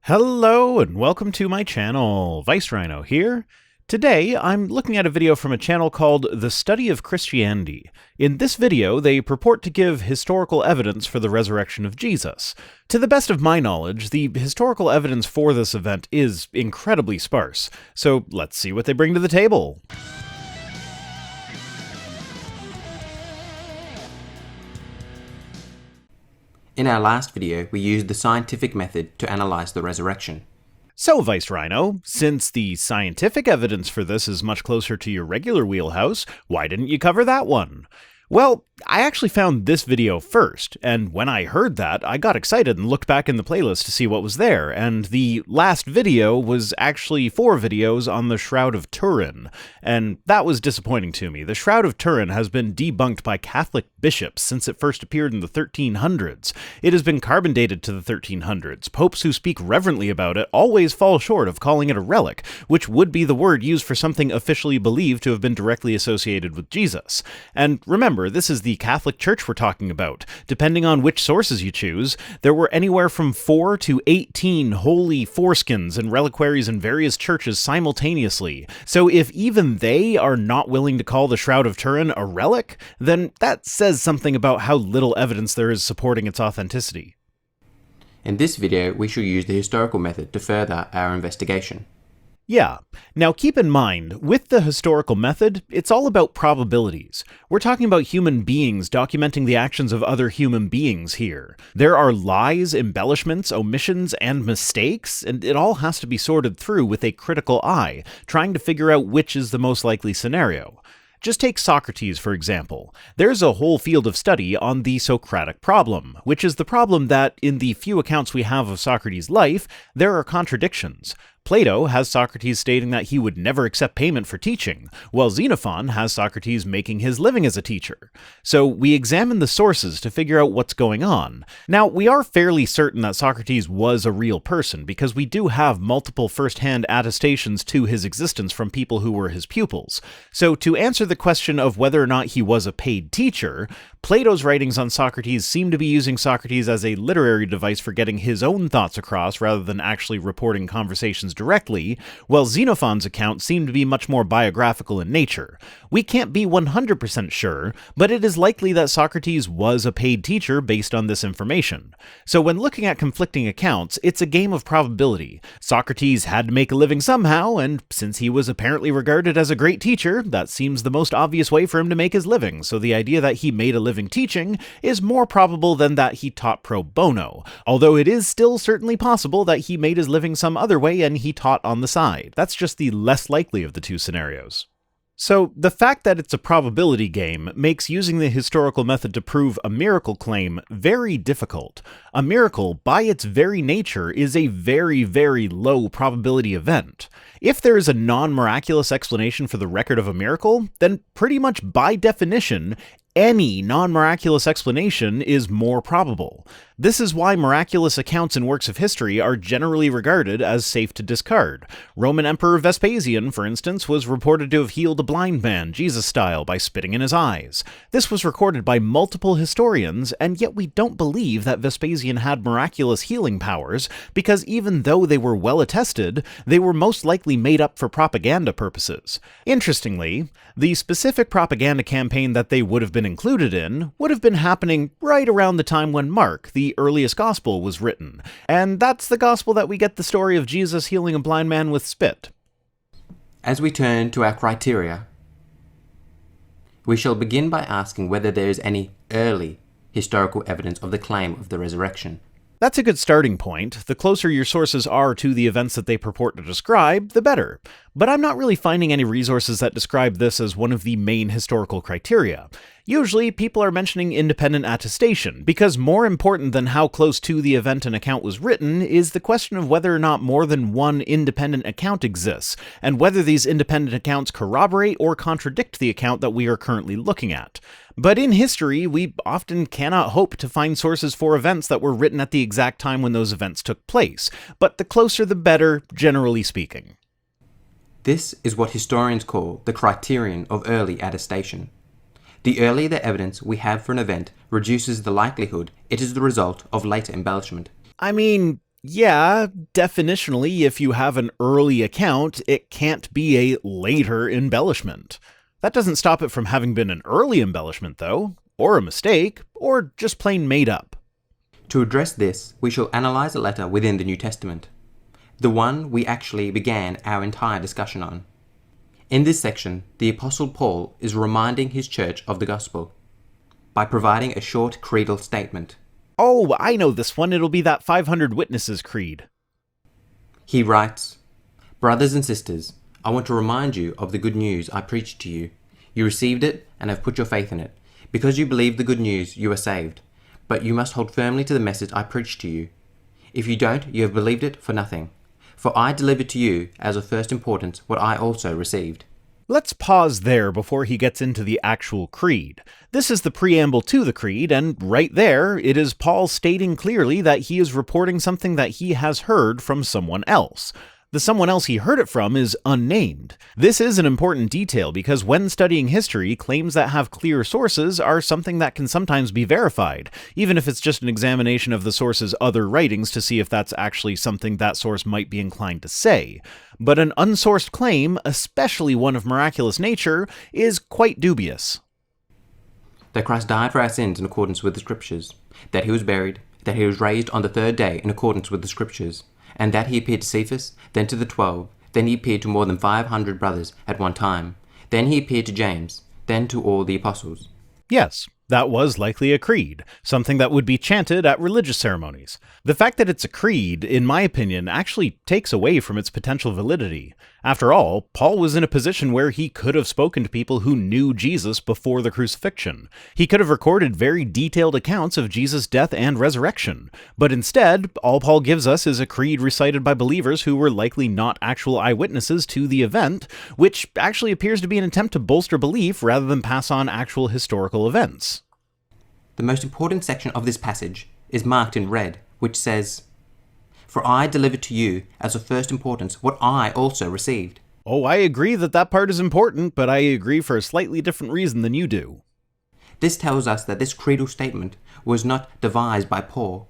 Hello and welcome to my channel, Rhino here. Today I'm looking at a video from a channel called The Study of Christianity. In this video they purport to give historical evidence for the resurrection of Jesus. To the best of my knowledge, the historical evidence for this event is incredibly sparse, so let's see what they bring to the table. In our last video, we used the scientific method to analyze the resurrection. So, Rhino, since the scientific evidence for this is much closer to your regular wheelhouse, why didn't you cover that one? Well, I actually found this video first, and when I heard that, I got excited and looked back in the playlist to see what was there, and the last video was actually 4 videos on the Shroud of Turin, and that was disappointing to me. The Shroud of Turin has been debunked by Catholic bishops since it first appeared in the 1300s. It has been carbon dated to the 1300s. Popes who speak reverently about it always fall short of calling it a relic, which would be the word used for something officially believed to have been directly associated with Jesus. And remember, this is the Catholic Church we're talking about. Depending on which sources you choose, there were anywhere from 4 to 18 holy foreskins and reliquaries in various churches simultaneously. So if even they are not willing to call the Shroud of Turin a relic, then that says something about how little evidence there is supporting its authenticity. In this video, we shall use the historical method to further our investigation. Yeah. Now keep in mind, with the historical method, it's all about probabilities. We're talking about human beings documenting the actions of other human beings here. There are lies, embellishments, omissions, and mistakes, and it all has to be sorted through with a critical eye, trying to figure out which is the most likely scenario. Just take Socrates, for example. There's a whole field of study on the Socratic problem, which is the problem that, in the few accounts we have of Socrates' life, there are contradictions. Plato has Socrates stating that he would never accept payment for teaching, while Xenophon has Socrates making his living as a teacher. So we examine the sources to figure out what's going on. Now, we are fairly certain that Socrates was a real person, because we do have multiple first-hand attestations to his existence from people who were his pupils. So to answer the question of whether or not he was a paid teacher, Plato's writings on Socrates seem to be using Socrates as a literary device for getting his own thoughts across rather than actually reporting conversations directly, while Xenophon's accounts seem to be much more biographical in nature. We can't be 100% sure, but it is likely that Socrates was a paid teacher based on this information. So when looking at conflicting accounts, it's a game of probability. Socrates had to make a living somehow, and since he was apparently regarded as a great teacher, that seems the most obvious way for him to make his living, so the idea that he made a living teaching is more probable than that he taught pro bono, although it is still certainly possible that he made his living some other way and he taught on the side. That's just the less likely of the two scenarios. So, the fact that it's a probability game makes using the historical method to prove a miracle claim very difficult. A miracle, by its very nature, is a very, very low probability event. If there is a non-miraculous explanation for the record of a miracle, then pretty much by definition, any non-miraculous explanation is more probable. This is why miraculous accounts in works of history are generally regarded as safe to discard. Roman Emperor Vespasian, for instance, was reported to have healed a blind man, Jesus-style, by spitting in his eyes. This was recorded by multiple historians, and yet we don't believe that Vespasian had miraculous healing powers, because even though they were well attested, they were most likely made up for propaganda purposes. Interestingly, the specific propaganda campaign that they would have been included in would have been happening right around the time when Mark, the earliest gospel, was written, and that's the gospel that we get the story of Jesus healing a blind man with spit. As we turn to our criteria, we shall begin by asking whether there is any early historical evidence of the claim of the resurrection. That's a good starting point. The closer your sources are to the events that they purport to describe, the better. But I'm not really finding any resources that describe this as one of the main historical criteria. Usually, people are mentioning independent attestation, because more important than how close to the event an account was written is the question of whether or not more than one independent account exists, and whether these independent accounts corroborate or contradict the account that we are currently looking at. But in history, we often cannot hope to find sources for events that were written at the exact time when those events took place, but the closer the better, generally speaking. This is what historians call the criterion of early attestation. The earlier the evidence we have for an event reduces the likelihood it is the result of later embellishment. I mean, Yeah, definitionally, if you have an early account, it can't be a later embellishment. That doesn't stop it from having been an early embellishment, though, or a mistake, or just plain made up. To address this, we shall analyze a letter within the New Testament, the one we actually began our entire discussion on. In this section, the Apostle Paul is reminding his church of the gospel by providing a short creedal statement. Oh, I know this one. It'll be that 500 Witnesses Creed. He writes, "Brothers and sisters, I want to remind you of the good news I preached to you. You received it and have put your faith in it. Because you believe the good news, you are saved. But you must hold firmly to the message I preached to you. If you don't, you have believed it for nothing. For I delivered to you as of first importance what I also received." Let's pause there before he gets into the actual creed. This is the preamble to the creed, and right there, it is Paul stating clearly that he is reporting something that he has heard from someone else. The someone else he heard it from is unnamed. This is an important detail because when studying history, claims that have clear sources are something that can sometimes be verified, even if it's just an examination of the source's other writings to see if that's actually something that source might be inclined to say. But an unsourced claim, especially one of miraculous nature, is quite dubious. That Christ died for our sins in accordance with the Scriptures, that he was buried, that he was raised on the third day in accordance with the Scriptures, and that he appeared to Cephas, then to the 12, then he appeared to more than 500 brothers at one time, then he appeared to James, then to all the apostles. Yes, that was likely a creed, something that would be chanted at religious ceremonies. The fact that it's a creed, in my opinion, actually takes away from its potential validity. After all, Paul was in a position where he could have spoken to people who knew Jesus before the crucifixion. He could have recorded very detailed accounts of Jesus' death and resurrection. But instead, all Paul gives us is a creed recited by believers who were likely not actual eyewitnesses to the event, which actually appears to be an attempt to bolster belief rather than pass on actual historical events. The most important section of this passage is marked in red, which says, "For I delivered to you as of first importance what I also received." Oh, I agree that part is important, but I agree for a slightly different reason than you do. This tells us that this creedal statement was not devised by Paul,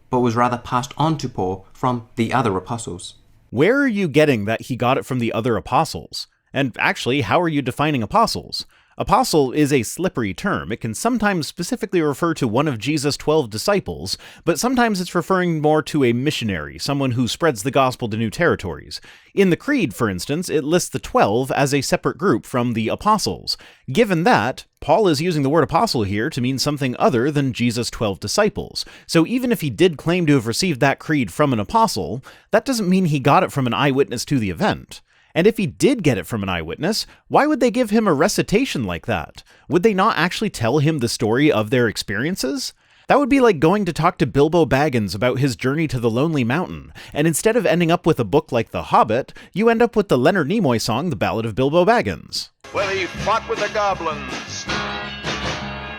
but was rather passed on to Paul from the other apostles. Where are you getting that he got it from the other apostles? And actually, how are you defining apostles? Apostle is a slippery term. It can sometimes specifically refer to one of Jesus' 12 disciples, but sometimes it's referring more to a missionary, someone who spreads the gospel to new territories. In the Creed, for instance, it lists the 12 as a separate group from the apostles. Given that, Paul is using the word apostle here to mean something other than Jesus' 12 disciples. So even if he did claim to have received that creed from an apostle, that doesn't mean he got it from an eyewitness to the event. And if he did get it from an eyewitness, why would they give him a recitation like that? Would they not actually tell him the story of their experiences? That would be like going to talk to Bilbo Baggins about his journey to the Lonely Mountain, and instead of ending up with a book like The Hobbit, you end up with the Leonard Nimoy song The Ballad of Bilbo Baggins. Well, he fought with the goblins.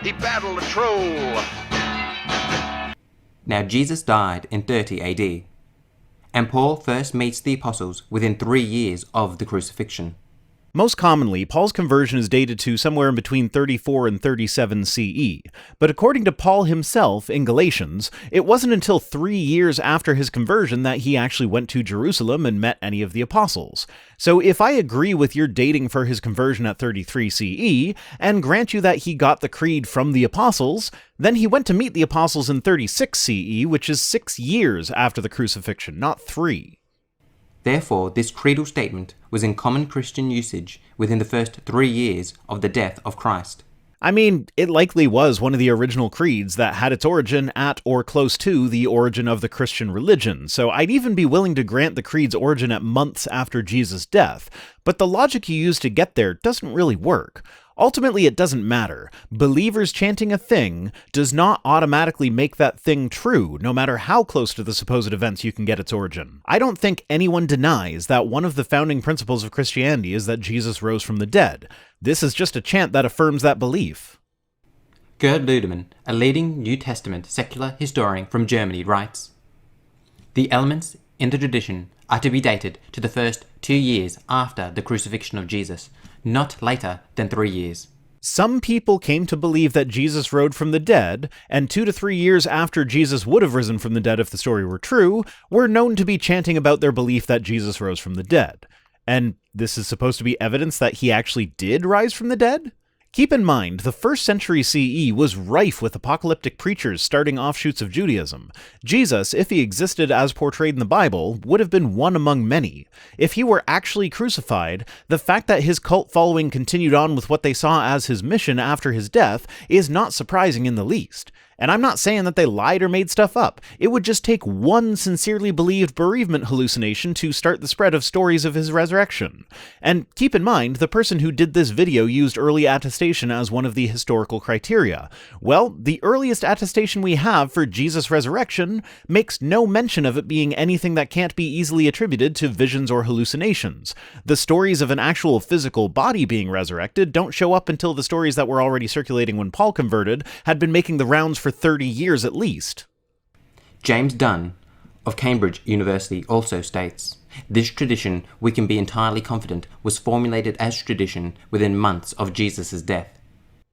He battled a troll. Now Jesus died in 30 AD. And Paul first meets the apostles within 3 years of the crucifixion. Most commonly, Paul's conversion is dated to somewhere in between 34 and 37 CE, but according to Paul himself in Galatians, it wasn't until 3 years after his conversion that he actually went to Jerusalem and met any of the apostles. So if I agree with your dating for his conversion at 33 CE, and grant you that he got the creed from the apostles, then he went to meet the apostles in 36 CE, which is 6 years after the crucifixion, not 3. Therefore, this creedal statement was in common Christian usage within the first 3 years of the death of Christ. I mean, it likely was one of the original creeds that had its origin at or close to the origin of the Christian religion, so I'd even be willing to grant the creed's origin at months after Jesus' death, but the logic you use to get there doesn't really work. Ultimately, it doesn't matter. Believers chanting a thing does not automatically make that thing true, no matter how close to the supposed events you can get its origin. I don't think anyone denies that one of the founding principles of Christianity is that Jesus rose from the dead. This is just a chant that affirms that belief. Gerd Ludemann, a leading New Testament secular historian from Germany, writes, "The elements in the tradition are to be dated to the first 2 years after the crucifixion of Jesus, not later than 3 years." Some people came to believe that Jesus rose from the dead, and 2 to 3 years after Jesus would have risen from the dead if the story were true, were known to be chanting about their belief that Jesus rose from the dead. And this is supposed to be evidence that he actually did rise from the dead? Keep in mind, the 1st century CE was rife with apocalyptic preachers starting offshoots of Judaism. Jesus, if he existed as portrayed in the Bible, would have been one among many. If he were actually crucified, the fact that his cult following continued on with what they saw as his mission after his death is not surprising in the least. And I'm not saying that they lied or made stuff up. It would just take one sincerely believed bereavement hallucination to start the spread of stories of his resurrection. And keep in mind, the person who did this video used early attestation as one of the historical criteria. Well, the earliest attestation we have for Jesus' resurrection makes no mention of it being anything that can't be easily attributed to visions or hallucinations. The stories of an actual physical body being resurrected don't show up until the stories that were already circulating when Paul converted had been making the rounds for 30 years at least. James Dunn of Cambridge University also states, "This tradition, we can be entirely confident, was formulated as tradition within months of Jesus' death."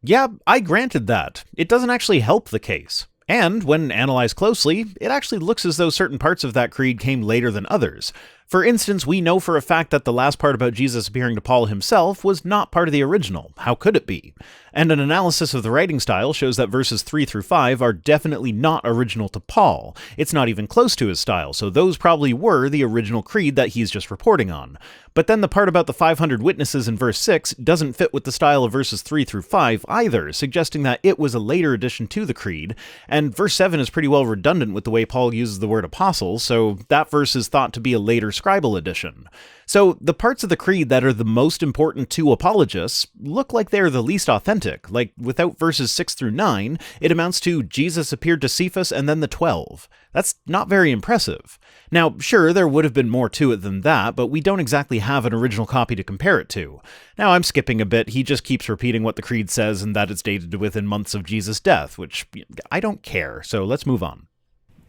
Yeah, I granted that. It doesn't actually help the case. And, when analyzed closely, it actually looks as though certain parts of that creed came later than others. For instance, we know for a fact that the last part about Jesus appearing to Paul himself was not part of the original. How could it be? And an analysis of the writing style shows that verses 3 through 5 are definitely not original to Paul. It's not even close to his style, so those probably were the original creed that he's just reporting on. But then the part about the 500 witnesses in verse 6 doesn't fit with the style of verses 3 through 5 either, suggesting that it was a later addition to the creed, and verse 7 is pretty well redundant with the way Paul uses the word apostle, so that verse is thought to be a later scribal edition. So the parts of the creed that are the most important to apologists look like they're the least authentic. Like, without verses 6 through 9, it amounts to Jesus appeared to Cephas and then the 12. That's not very impressive. Now, sure, there would have been more to it than that, but we don't exactly have an original copy to compare it to. Now, I'm skipping a bit. He just keeps repeating what the creed says and that it's dated within months of Jesus' death, which I don't care, so let's move on.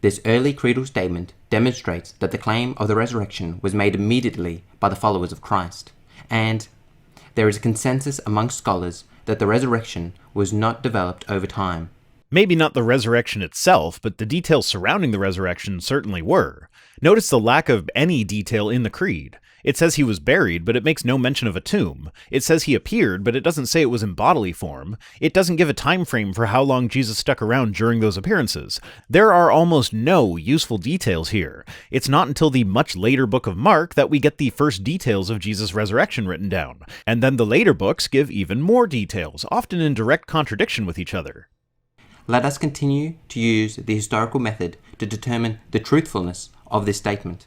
This early creedal statement demonstrates that the claim of the resurrection was made immediately by the followers of Christ, and there is a consensus among scholars that the resurrection was not developed over time. Maybe not the resurrection itself, but the details surrounding the resurrection certainly were. Notice the lack of any detail in the creed. It says he was buried, but it makes no mention of a tomb. It says he appeared, but it doesn't say it was in bodily form. It doesn't give a time frame for how long Jesus stuck around during those appearances. There are almost no useful details here. It's not until the much later book of Mark that we get the first details of Jesus' resurrection written down. And then the later books give even more details, often in direct contradiction with each other. Let us continue to use the historical method to determine the truthfulness of this statement.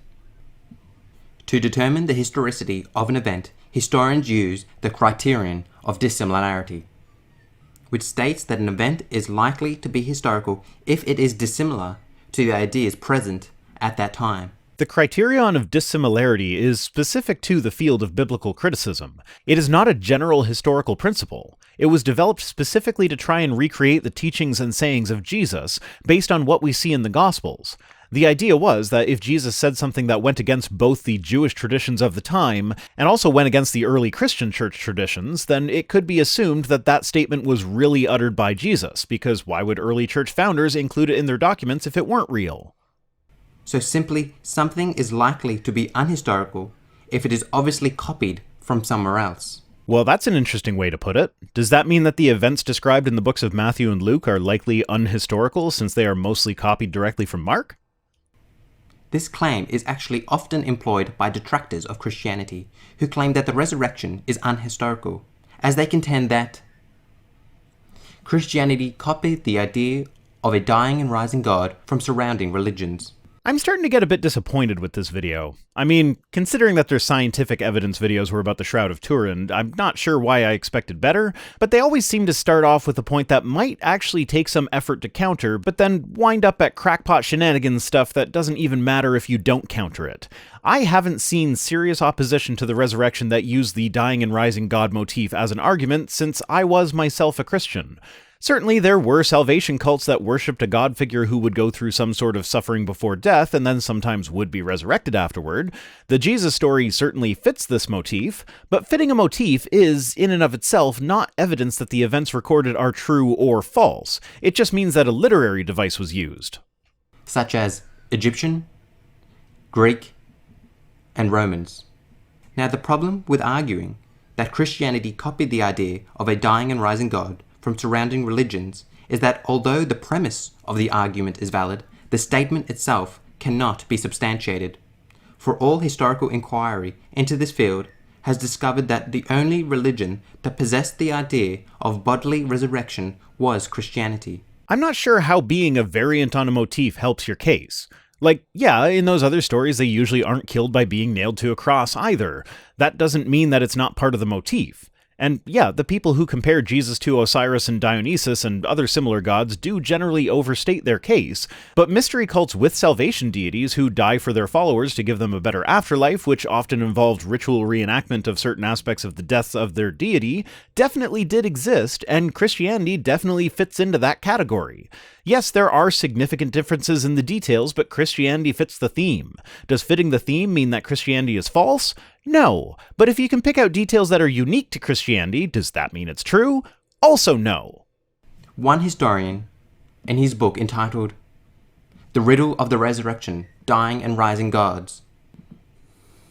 To determine the historicity of an event, historians use the criterion of dissimilarity, which states that an event is likely to be historical if it is dissimilar to the ideas present at that time. The criterion of dissimilarity is specific to the field of biblical criticism. It is not a general historical principle. It was developed specifically to try and recreate the teachings and sayings of Jesus based on what we see in the Gospels. The idea was that if Jesus said something that went against both the Jewish traditions of the time and also went against the early Christian church traditions, then it could be assumed that that statement was really uttered by Jesus, because why would early church founders include it in their documents if it weren't real? So simply, something is likely to be unhistorical if it is obviously copied from somewhere else. Well, that's an interesting way to put it. Does that mean that the events described in the books of Matthew and Luke are likely unhistorical since they are mostly copied directly from Mark? This claim is actually often employed by detractors of Christianity who claim that the resurrection is unhistorical, as they contend that Christianity copied the idea of a dying and rising God from surrounding religions. I'm starting to get a bit disappointed with this video. I mean, considering that their scientific evidence videos were about the Shroud of Turin, I'm not sure why I expected better, but they always seem to start off with a point that might actually take some effort to counter, but then wind up at crackpot shenanigans stuff that doesn't even matter if you don't counter it. I haven't seen serious opposition to the resurrection that used the dying and rising God motif as an argument since I was myself a Christian. Certainly, there were salvation cults that worshipped a god figure who would go through some sort of suffering before death and then sometimes would be resurrected afterward. The Jesus story certainly fits this motif, but fitting a motif is, in and of itself, not evidence that the events recorded are true or false. It just means that a literary device was used. Such as Egyptian, Greek, and Romans. Now, the problem with arguing that Christianity copied the idea of a dying and rising God from surrounding religions is that although the premise of the argument is valid, the statement itself cannot be substantiated. For all historical inquiry into this field has discovered that the only religion that possessed the idea of bodily resurrection was Christianity. I'm not sure how being a variant on a motif helps your case. Like, yeah, in those other stories they usually aren't killed by being nailed to a cross either. That doesn't mean that it's not part of the motif. And yeah, the people who compare Jesus to Osiris and Dionysus and other similar gods do generally overstate their case, but mystery cults with salvation deities who die for their followers to give them a better afterlife, which often involved ritual reenactment of certain aspects of the deaths of their deity, definitely did exist, and Christianity definitely fits into that category. Yes, there are significant differences in the details, but Christianity fits the theme. Does fitting the theme mean that Christianity is false? No. But if you can pick out details that are unique to Christianity, does that mean it's true? Also no. One historian, in his book entitled The Riddle of the Resurrection, Dying and Rising Gods,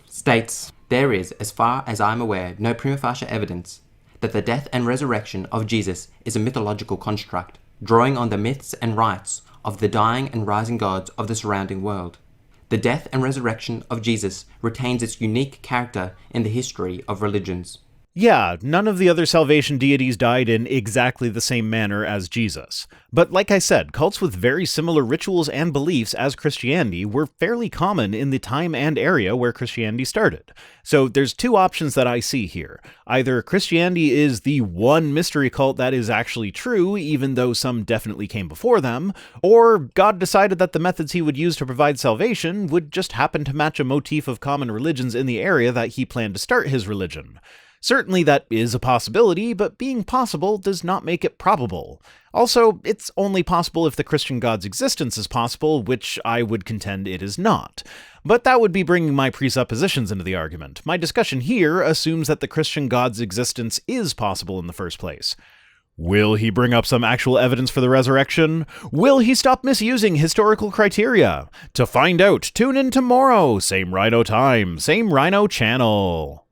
states, "There is, as far as I am aware, no prima facie evidence that the death and resurrection of Jesus is a mythological construct, drawing on the myths and rites of the dying and rising gods of the surrounding world. The death and resurrection of Jesus retains its unique character in the history of religions." Yeah, none of the other salvation deities died in exactly the same manner as Jesus. But like I said, cults with very similar rituals and beliefs as Christianity were fairly common in the time and area where Christianity started. So there's two options that I see here. Either Christianity is the one mystery cult that is actually true, even though some definitely came before them, or God decided that the methods he would use to provide salvation would just happen to match a motif of common religions in the area that he planned to start his religion. Certainly that is a possibility, but being possible does not make it probable. Also, it's only possible if the Christian God's existence is possible, which I would contend it is not. But that would be bringing my presuppositions into the argument. My discussion here assumes that the Christian God's existence is possible in the first place. Will he bring up some actual evidence for the resurrection? Will he stop misusing historical criteria? To find out, tune in tomorrow. Same Rhino time, same Rhino channel.